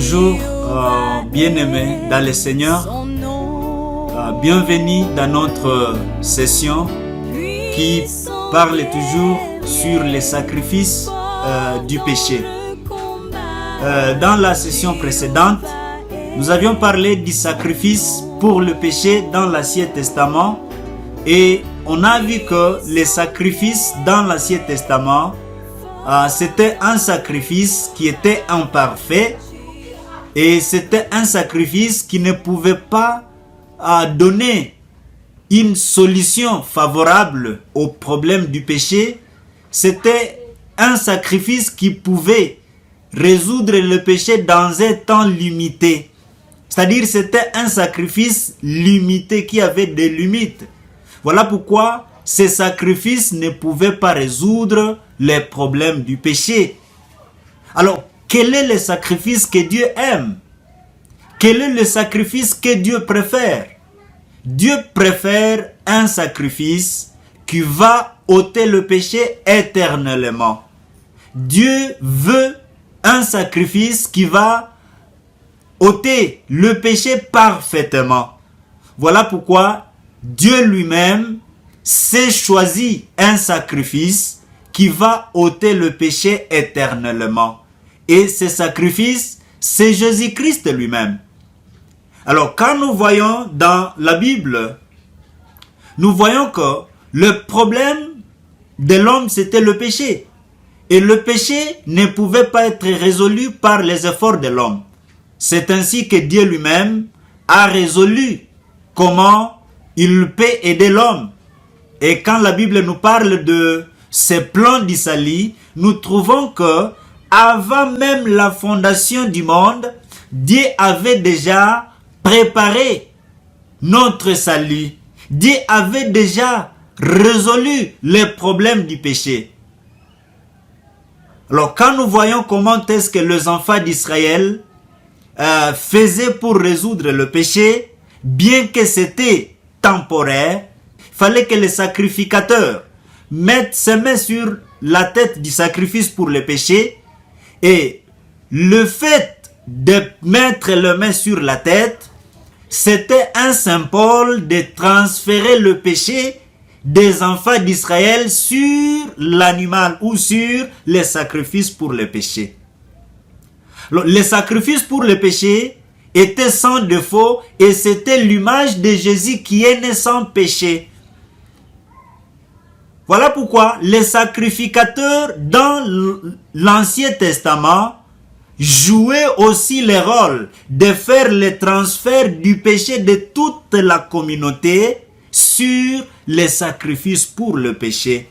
Bonjour, bien-aimés dans le Seigneur. Bienvenue dans notre session qui parle toujours sur les sacrifices du péché. Dans la session précédente, nous avions parlé du sacrifice pour le péché dans l'Ancien Testament et on a vu que les sacrifices dans l'Ancien Testament c'était un sacrifice qui était imparfait et c'était un sacrifice qui ne pouvait pas donner une solution favorable au problème du péché. C'était un sacrifice qui pouvait résoudre le péché dans un temps limité. C'est-à-dire c'était un sacrifice limité qui avait des limites. Voilà pourquoi ces sacrifices ne pouvaient pas résoudre les problèmes du péché. Alors, quel est le sacrifice que Dieu aime? Quel est le sacrifice que Dieu préfère? Dieu préfère un sacrifice qui va ôter le péché éternellement. Dieu veut un sacrifice qui va ôter le péché parfaitement. Voilà pourquoi Dieu lui-même s'est choisi un sacrifice qui va ôter le péché éternellement. Et ce sacrifice, c'est Jésus-Christ lui-même. Alors, quand nous voyons dans la Bible, nous voyons que le problème de l'homme, c'était le péché. Et le péché ne pouvait pas être résolu par les efforts de l'homme. C'est ainsi que Dieu lui-même a résolu comment il peut aider l'homme. Et quand la Bible nous parle de ce plan du salut, nous trouvons que avant même la fondation du monde, Dieu avait déjà préparé notre salut. Dieu avait déjà résolu les problèmes du péché. Alors quand nous voyons comment est-ce que les enfants d'Israël faisaient pour résoudre le péché, bien que c'était temporaire, il fallait que les sacrificateurs mettent ses mains sur la tête du sacrifice pour le péché. Et le fait de mettre les mains sur la tête, c'était un symbole de transférer le péché des enfants d'Israël sur l'animal ou sur les sacrifices pour le péché. Les sacrifices pour le péché étaient sans défaut et c'était l'image de Jésus qui est né sans péché. Voilà pourquoi les sacrificateurs dans l'Ancien Testament jouaient aussi le rôle de faire le transfert du péché de toute la communauté sur les sacrifices pour le péché.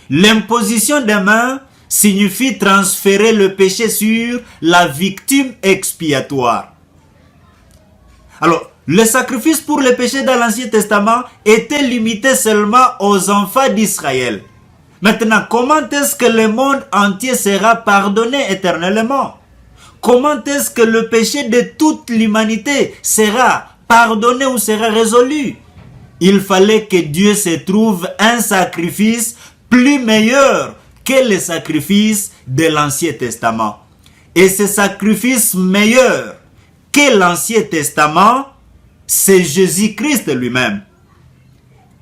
L'imposition des mains signifie transférer le péché sur la victime expiatoire. Alors, le sacrifice pour le péché dans l'Ancien Testament était limité seulement aux enfants d'Israël. Maintenant, comment est-ce que le monde entier sera pardonné éternellement? Comment est-ce que le péché de toute l'humanité sera pardonné ou sera résolu? Il fallait que Dieu se trouve un sacrifice plus meilleur que le sacrifice de l'Ancien Testament. Et ce sacrifice meilleur que l'Ancien Testament, c'est Jésus-Christ lui-même.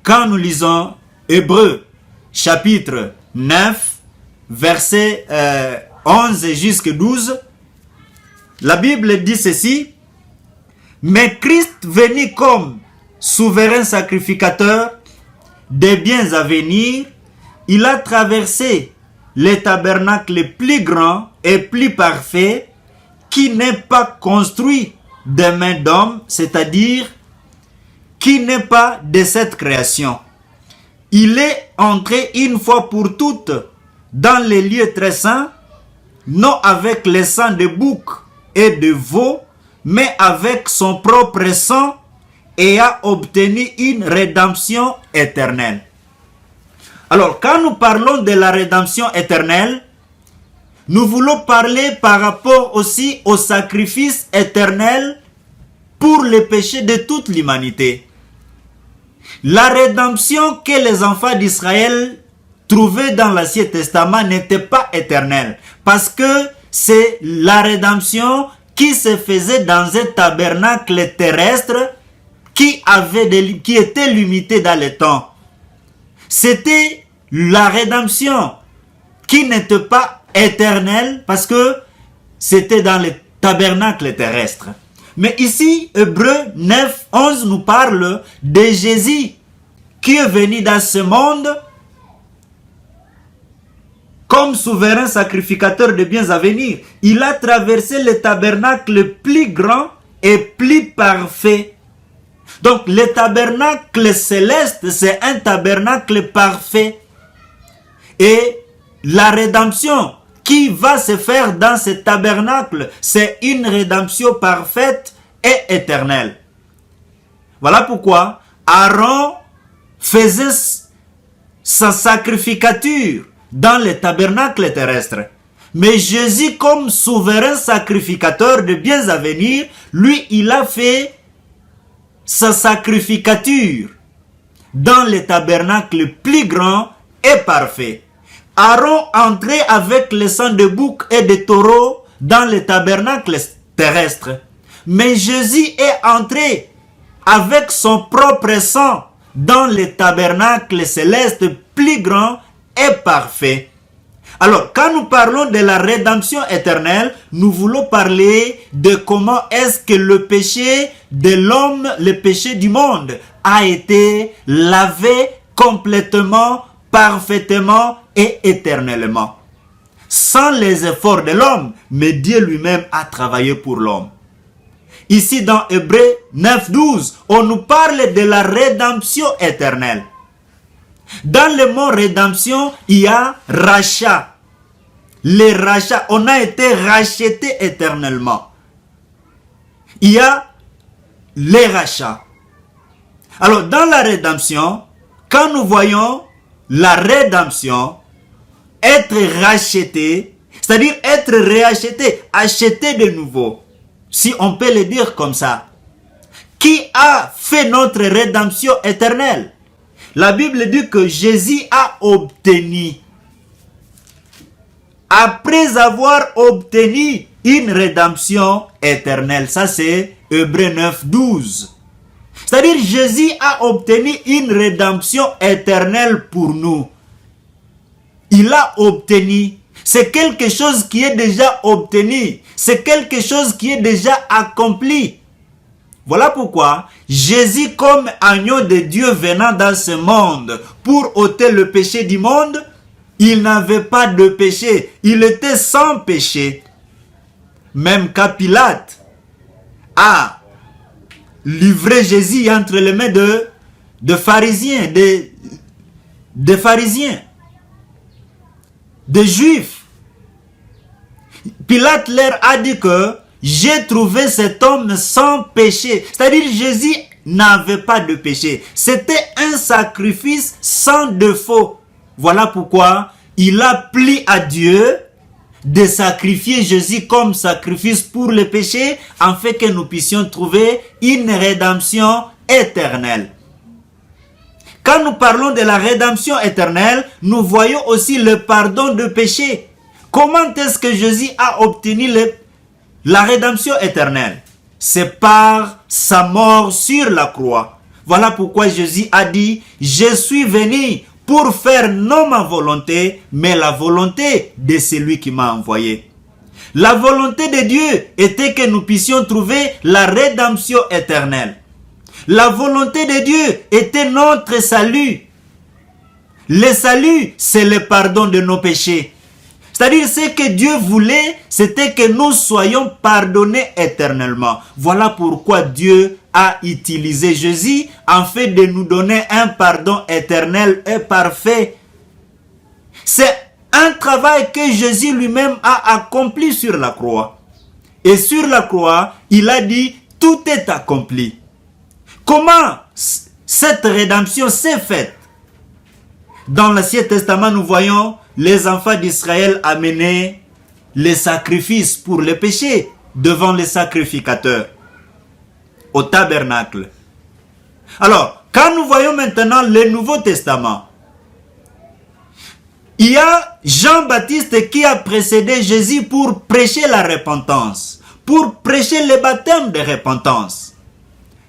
Quand nous lisons Hébreux chapitre 9, versets 11 jusqu'à 12, la Bible dit ceci: « Mais Christ venu comme souverain sacrificateur des biens à venir, il a traversé le tabernacle plus grand et plus parfait qui n'est pas construit de main d'homme, c'est-à-dire qui n'est pas de cette création. Il est entré une fois pour toutes dans les lieux très saints, non avec le sang de bouc et de veau, mais avec son propre sang, et a obtenu une rédemption éternelle. » Alors, quand nous parlons de la rédemption éternelle, nous voulons parler par rapport aussi au sacrifice éternel pour le péché de toute l'humanité. La rédemption que les enfants d'Israël trouvaient dans l'Ancien Testament n'était pas éternelle, parce que c'est la rédemption qui se faisait dans un tabernacle terrestre qui était limité dans le temps. C'était la rédemption qui n'était pas éternelle parce que c'était dans le tabernacle terrestre. Mais ici, Hébreux 9, 11 nous parle de Jésus qui est venu dans ce monde comme souverain sacrificateur de biens à venir. Il a traversé le tabernacle plus grand et plus parfait. Donc le tabernacle céleste, c'est un tabernacle parfait. Et la rédemption qui va se faire dans ce tabernacle, c'est une rédemption parfaite et éternelle. Voilà pourquoi Aaron faisait sa sacrificature dans le tabernacle terrestre. Mais Jésus, comme souverain sacrificateur de biens à venir, lui, il a fait sa sacrificature dans le tabernacle plus grand et parfait. Aaron entrait avec le sang de bouc et de taureau dans le tabernacle terrestre. Mais Jésus est entré avec son propre sang dans le tabernacle céleste plus grand et parfait. Alors, quand nous parlons de la rédemption éternelle, nous voulons parler de comment est-ce que le péché de l'homme, le péché du monde, a été lavé complètement, parfaitement et éternellement. Sans les efforts de l'homme, mais Dieu lui-même a travaillé pour l'homme. Ici dans Hébreux 9, 12, on nous parle de la rédemption éternelle. Dans le mot rédemption, il y a rachat. Les rachats, on a été racheté éternellement. Il y a les rachats. Alors, dans la rédemption, quand nous voyons la rédemption, être racheté, c'est-à-dire être réacheté, acheté de nouveau, si on peut le dire comme ça. Qui a fait notre rédemption éternelle? La Bible dit que Jésus a obtenu. Après avoir obtenu une rédemption éternelle. Ça c'est Hébreux 9, 12. C'est-à-dire Jésus a obtenu une rédemption éternelle pour nous. Il a obtenu. C'est quelque chose qui est déjà obtenu. C'est quelque chose qui est déjà accompli. Voilà pourquoi Jésus, comme agneau de Dieu venant dans ce monde pour ôter le péché du monde, il n'avait pas de péché. Il était sans péché. Même quand Pilate a livré Jésus entre les mains de pharisiens, de pharisiens, de juifs. Pilate leur a dit que j'ai trouvé cet homme sans péché. C'est-à-dire Jésus n'avait pas de péché. C'était un sacrifice sans défaut. Voilà pourquoi il a plu à Dieu de sacrifier Jésus comme sacrifice pour le péché, afin que nous puissions trouver une rédemption éternelle. Quand nous parlons de la rédemption éternelle, nous voyons aussi le pardon de péché. Comment est-ce que Jésus a obtenu la rédemption éternelle? C'est par sa mort sur la croix. Voilà pourquoi Jésus a dit, je suis venu pour faire non ma volonté, mais la volonté de celui qui m'a envoyé. La volonté de Dieu était que nous puissions trouver la rédemption éternelle. La volonté de Dieu était notre salut. Le salut, c'est le pardon de nos péchés. C'est-à-dire, ce que Dieu voulait, c'était que nous soyons pardonnés éternellement. Voilà pourquoi Dieu a utilisé Jésus afin de nous donner un pardon éternel et parfait. C'est un travail que Jésus lui-même a accompli sur la croix. Et sur la croix, il a dit, tout est accompli. Comment cette rédemption s'est faite? Dans l'Ancien Testament, nous voyons les enfants d'Israël amener les sacrifices pour le péché devant les sacrificateurs au tabernacle. Alors, quand nous voyons maintenant le Nouveau Testament, il y a Jean-Baptiste qui a précédé Jésus pour prêcher la repentance, pour prêcher le baptême de repentance.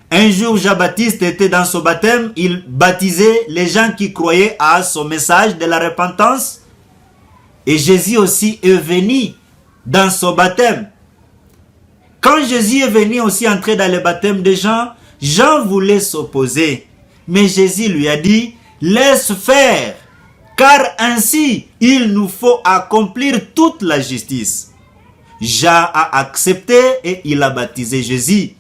Un jour, Jean-Baptiste était dans son baptême, il baptisait les gens qui croyaient à son message de la repentance. Et Jésus aussi est venu dans son baptême. Quand Jésus est venu aussi entrer dans le baptême de Jean, Jean voulait s'opposer. Mais Jésus lui a dit, laisse faire, car ainsi il nous faut accomplir toute la justice. Jean a accepté et il a baptisé Jésus.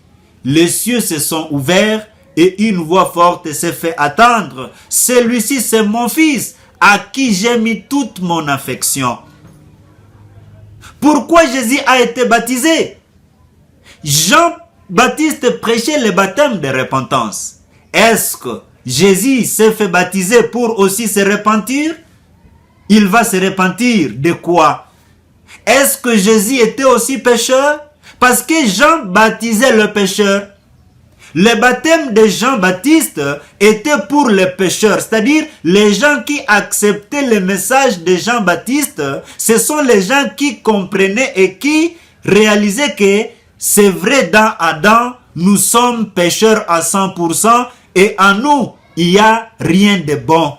Les cieux se sont ouverts et une voix forte s'est fait attendre. Celui-ci, c'est mon fils, à qui j'ai mis toute mon affection. Pourquoi Jésus a été baptisé? Jean-Baptiste prêchait le baptême de repentance. Est-ce que Jésus s'est fait baptiser pour aussi se repentir? Il va se repentir de quoi? Est-ce que Jésus était aussi pécheur? Parce que Jean baptisait le pécheur. Le baptême de Jean-Baptiste était pour les pécheurs, c'est-à-dire les gens qui acceptaient le message de Jean-Baptiste. Ce sont les gens qui comprenaient et qui réalisaient que c'est vrai, dans Adam, nous sommes pécheurs à 100% et en nous, il n'y a rien de bon.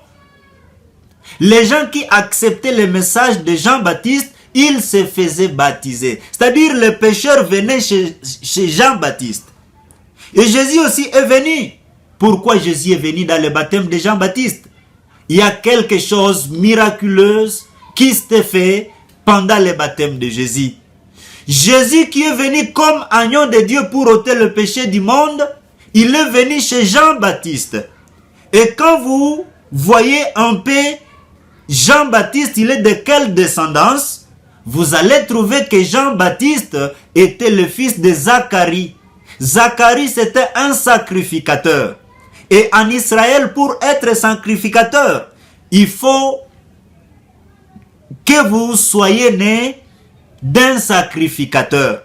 Les gens qui acceptaient le message de Jean-Baptiste, ils se faisaient baptiser. C'est-à-dire les pécheurs venaient chez Jean-Baptiste. Et Jésus aussi est venu. Pourquoi Jésus est venu dans le baptême de Jean-Baptiste? Il y a quelque chose de miraculeux qui s'est fait pendant le baptême de Jésus. Jésus qui est venu comme agneau de Dieu pour ôter le péché du monde, il est venu chez Jean-Baptiste. Et quand vous voyez un peu Jean-Baptiste, il est de quelle descendance? Vous allez trouver que Jean-Baptiste était le fils de Zacharie. Zacharie, c'était un sacrificateur. Et en Israël, pour être sacrificateur, il faut que vous soyez né d'un sacrificateur.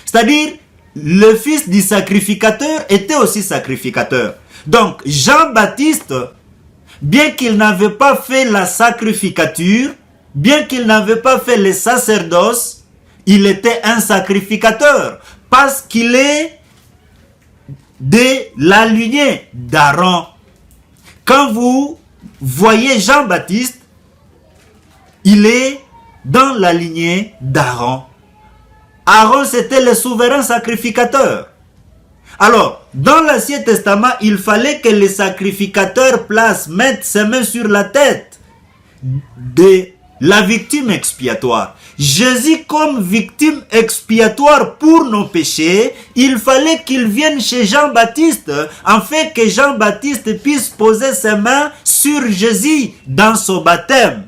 C'est-à-dire, le fils du sacrificateur était aussi sacrificateur. Donc, Jean-Baptiste, bien qu'il n'avait pas fait la sacrificature, bien qu'il n'avait pas fait le sacerdoce, il était un sacrificateur parce qu'il est de la lignée d'Aaron. Quand vous voyez Jean-Baptiste, il est dans la lignée d'Aaron. Aaron, c'était le souverain sacrificateur. Alors, dans l'Ancien Testament, il fallait que les sacrificateurs mettent ses mains sur la tête de la victime expiatoire. Jésus, comme victime expiatoire pour nos péchés, il fallait qu'il vienne chez Jean-Baptiste, afin que Jean-Baptiste puisse poser ses mains sur Jésus dans son baptême.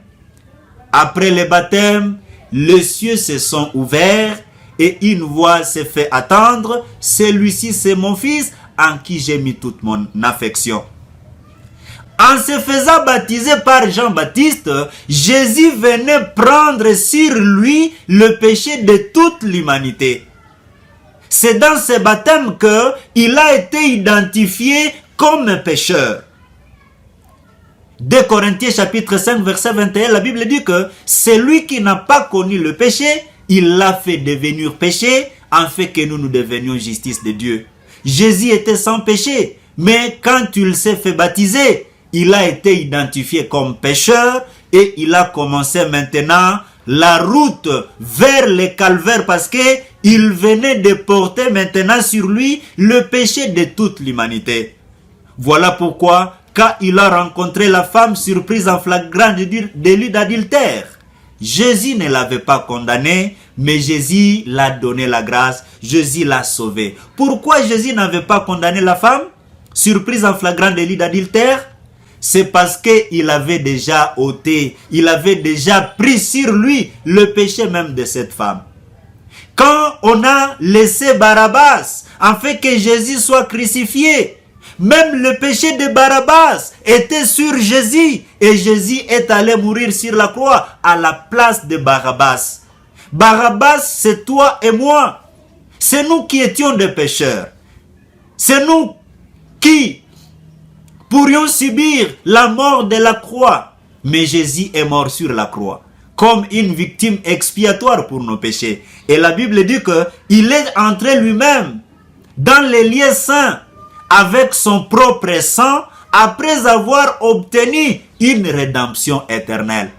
Après le baptême, les cieux se sont ouverts et une voix s'est fait attendre. Celui-ci, c'est mon fils, en qui j'ai mis toute mon affection. En se faisant baptiser par Jean-Baptiste, Jésus venait prendre sur lui le péché de toute l'humanité. C'est dans ce baptême qu'il a été identifié comme pécheur. 2 Corinthiens chapitre 5 verset 21, la Bible dit que celui qui n'a pas connu le péché, il l'a fait devenir péché, afin que nous devenions justice de Dieu. Jésus était sans péché, mais quand il s'est fait baptiser, il a été identifié comme pécheur et il a commencé maintenant la route vers le calvaire parce que il venait de porter maintenant sur lui le péché de toute l'humanité. Voilà pourquoi quand il a rencontré la femme surprise en flagrant délit d'adultère, Jésus ne l'avait pas condamné, mais Jésus l'a donné la grâce, Jésus l'a sauvé. Pourquoi Jésus n'avait pas condamné la femme surprise en flagrant délit d'adultère? C'est parce qu'il avait déjà ôté, il avait déjà pris sur lui le péché même de cette femme. Quand on a laissé Barabbas, afin que Jésus soit crucifié, même le péché de Barabbas était sur Jésus et Jésus est allé mourir sur la croix à la place de Barabbas. Barabbas, c'est toi et moi. C'est nous qui étions des pécheurs. C'est nous qui pourrions subir la mort de la croix. Mais Jésus est mort sur la croix. comme une victime expiatoire pour nos péchés. Et la Bible dit qu'il est entré lui-même dans les lieux saints avec son propre sang après avoir obtenu une rédemption éternelle.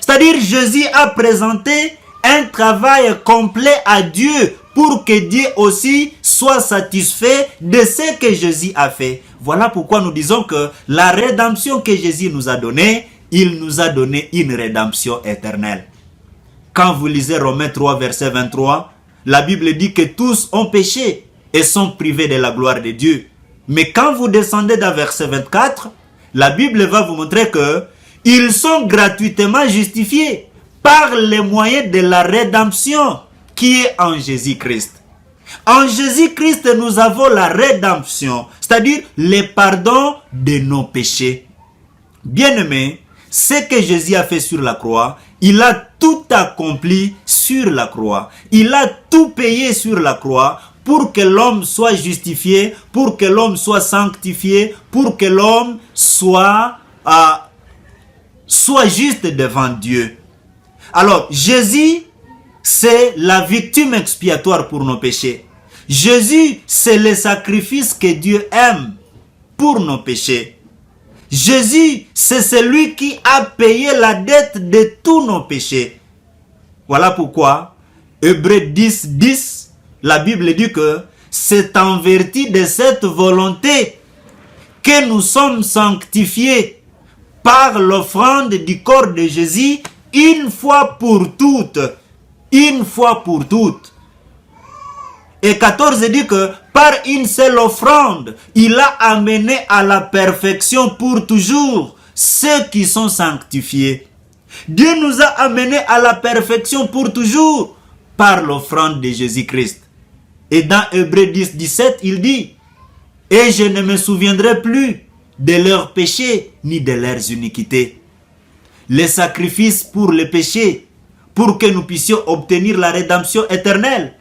C'est-à-dire Jésus a présenté un travail complet à Dieu pour que Dieu aussi soit satisfait de ce que Jésus a fait. Voilà pourquoi nous disons que la rédemption que Jésus nous a donnée, il nous a donné une rédemption éternelle. Quand vous lisez Romains 3, verset 23, la Bible dit que tous ont péché et sont privés de la gloire de Dieu. Mais quand vous descendez dans verset 24, la Bible va vous montrer que ils sont gratuitement justifiés par les moyens de la rédemption qui est en Jésus-Christ. En Jésus-Christ, nous avons la rédemption, c'est-à-dire le pardon de nos péchés. Bien-aimés, ce que Jésus a fait sur la croix, il a tout accompli sur la croix. Il a tout payé sur la croix pour que l'homme soit justifié, pour que l'homme soit sanctifié, pour que l'homme soit juste devant Dieu. Alors, Jésus, c'est la victime expiatoire pour nos péchés. Jésus, c'est le sacrifice que Dieu aime pour nos péchés. Jésus, c'est celui qui a payé la dette de tous nos péchés. Voilà pourquoi, Hébreux 10, 10, la Bible dit que c'est en vertu de cette volonté que nous sommes sanctifiés par l'offrande du corps de Jésus une fois pour toutes. Une fois pour toutes. Et 14 dit que par une seule offrande, il a amené à la perfection pour toujours ceux qui sont sanctifiés. Dieu nous a amenés à la perfection pour toujours par l'offrande de Jésus-Christ. Et dans Hébreux 10, 17, il dit « Et je ne me souviendrai plus de leurs péchés ni de leurs iniquités. » Les sacrifices pour les péchés, pour que nous puissions obtenir la rédemption éternelle,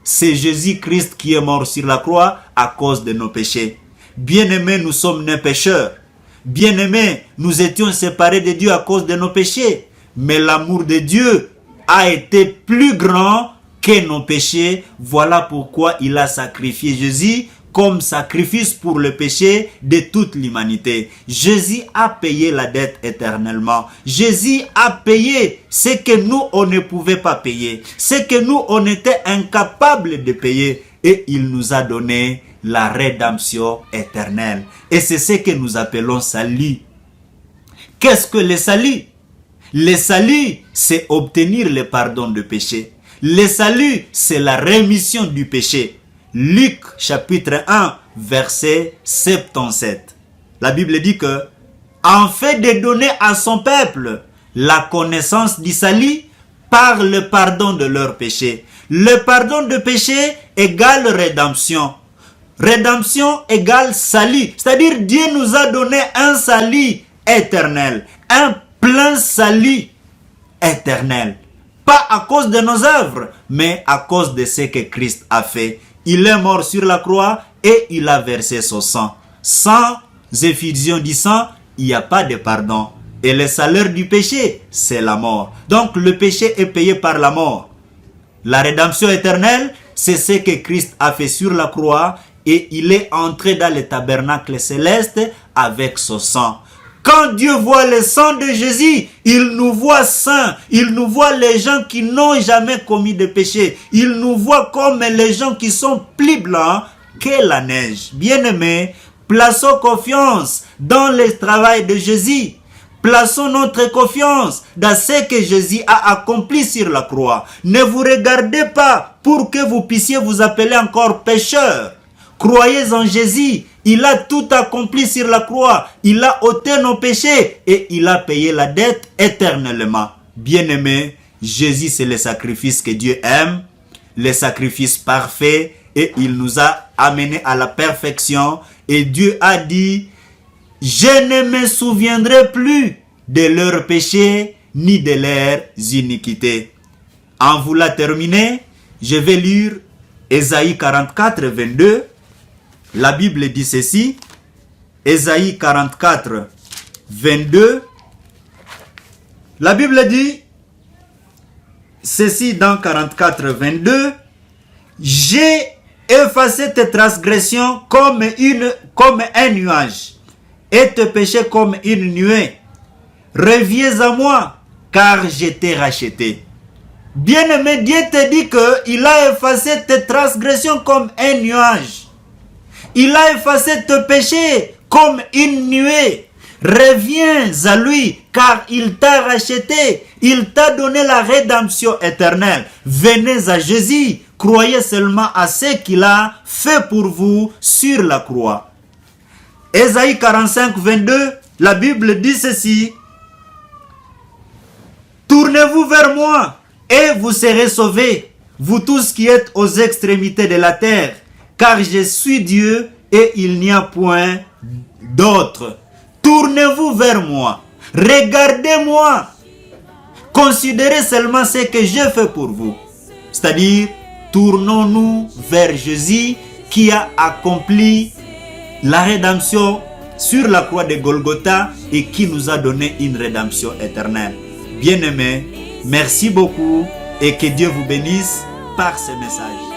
c'est Jésus-Christ qui est mort sur la croix à cause de nos péchés. Bien-aimés, nous sommes nés pécheurs. Bien-aimés, nous étions séparés de Dieu à cause de nos péchés. Mais l'amour de Dieu a été plus grand que nos péchés. Voilà pourquoi il a sacrifié Jésus comme sacrifice pour le péché de toute l'humanité. Jésus a payé la dette éternellement. Jésus a payé ce que nous, on ne pouvait pas payer. Ce que nous, on était incapables de payer. Et il nous a donné la rédemption éternelle. Et c'est ce que nous appelons salut. Qu'est-ce que le salut? Le salut, c'est obtenir le pardon de péché. Le salut, c'est la rémission du péché. Luc chapitre 1 verset 77. La Bible dit que en fait de donner à son peuple la connaissance du salut par le pardon de leurs péchés. Le pardon de péché égale rédemption. Rédemption égale salut. C'est-à-dire Dieu nous a donné un salut éternel. Un plein salut éternel. Pas à cause de nos œuvres, mais à cause de ce que Christ a fait. Il est mort sur la croix et il a versé son sang. Sans effusion du sang, il n'y a pas de pardon. Et le salaire du péché, c'est la mort. Donc le péché est payé par la mort. La rédemption éternelle, c'est ce que Christ a fait sur la croix et il est entré dans le tabernacle céleste avec son sang. Quand Dieu voit le sang de Jésus, il nous voit saints. Il nous voit les gens qui n'ont jamais commis de péché. Il nous voit comme les gens qui sont plus blancs que la neige. Bien-aimés, plaçons confiance dans le travail de Jésus. Plaçons notre confiance dans ce que Jésus a accompli sur la croix. Ne vous regardez pas pour que vous puissiez vous appeler encore pécheurs. Croyez en Jésus. Il a tout accompli sur la croix. Il a ôté nos péchés et il a payé la dette éternellement. Bien-aimés, Jésus, c'est le sacrifice que Dieu aime, le sacrifice parfait, et il nous a amenés à la perfection. Et Dieu a dit, je ne me souviendrai plus de leurs péchés ni de leurs iniquités. En voulant terminer, je vais lire Ésaïe 44, 22. La Bible dit ceci, Ésaïe 44, 22. La Bible dit, ceci dans 44, 22. J'ai effacé tes transgressions comme un nuage et tes péchés comme une nuée. Reviens à moi, car je t'ai racheté. Bien-aimé, Dieu te dit qu'il a effacé tes transgressions comme un nuage. Il a effacé tes péchés comme une nuée. Reviens à lui, car il t'a racheté. Il t'a donné la rédemption éternelle. Venez à Jésus. Croyez seulement à ce qu'il a fait pour vous sur la croix. Ésaïe 45, 22, la Bible dit ceci. Tournez-vous vers moi et vous serez sauvés, vous tous qui êtes aux extrémités de la terre, car je suis Dieu et il n'y a point d'autre. Tournez-vous vers moi, regardez-moi, considérez seulement ce que j'ai fait pour vous. C'est-à-dire, tournons-nous vers Jésus qui a accompli la rédemption sur la croix de Golgotha et qui nous a donné une rédemption éternelle. Bien-aimés, merci beaucoup et que Dieu vous bénisse par ce message.